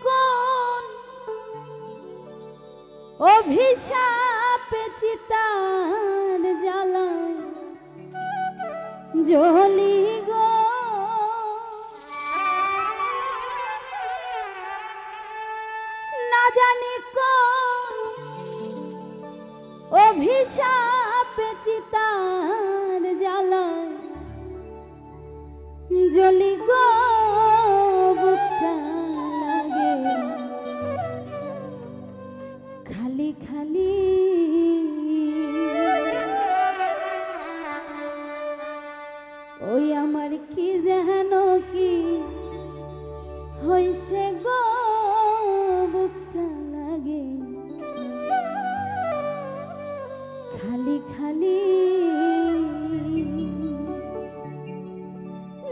কোন অভিশাপে চিতার জ্বালায় জ্বলি গো, না জানি কোন অভিশাপে চিতার জ্বালায় জ্বলি গো, বুকটা লাগে খালি খালি। ওই আমার কি যেন কি হইছে গো, বুকটা লাগে খালি খালি।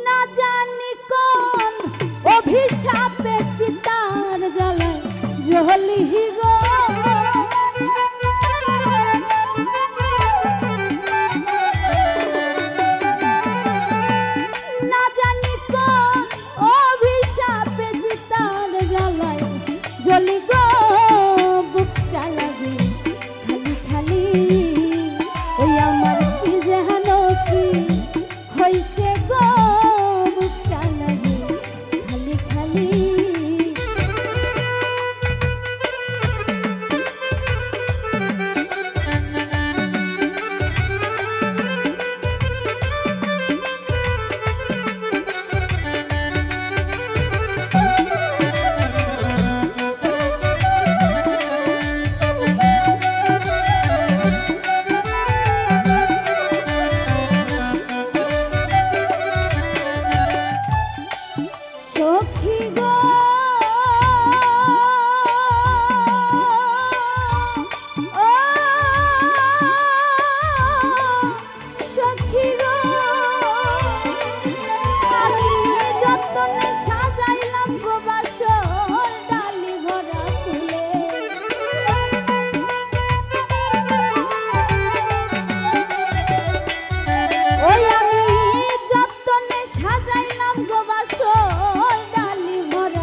না জানি কোন অভিশাপে চিতার জ্বালায় জ্বলি গো, না জানি কোন অভিশাপে চিতার জ্বালায় জ্বলি গো, বুকটা লাগে খালি খালি। ওই আমার কি যেন কি হইছে গো, বুকটা লাগে খালি খালি। সখী গো ও সখী গো, আমি যতনে সাজাইলাম গো বাসর ডালি ভরা ফুলে, ওই আমি যতনে সাজাইলাম গো বাসর ডালি ভরা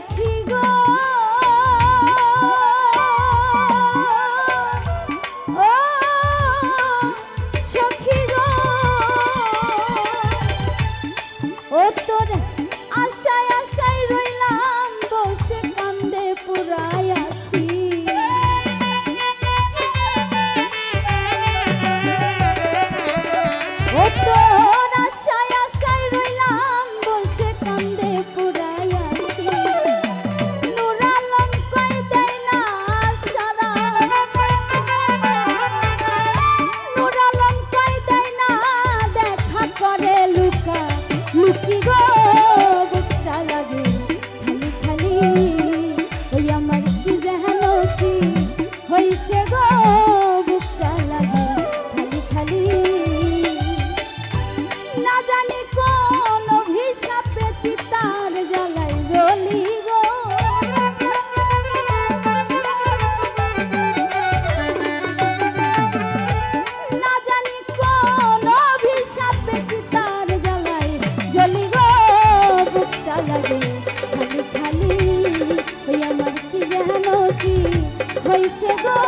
সখী গো ও সখী গো ও তোর আশায় আশায় রইলাম বসে কান্দে পুরায় আখি ও তোর আশায় আশায় রইলাম বসে কান্দে পুরায় আখি নূর আলম কই দেয় না সারা নূর আলম কই দেয় না দেখা করে লুকা লুকি গো বুকটা লাগে খালি খালি ওই আমার কি যেন কি হইছে গো বুকটা লাগে খালি খালি না জানি কোন অভিশাপে চিতার জ্বালাই জ্বলি গো না জানি কোন অভিশাপে চিতার জ্বালাই জ্বলি গো বুকটা লাগে খালি খালি ওই আমার কি যেন কি হইছে গো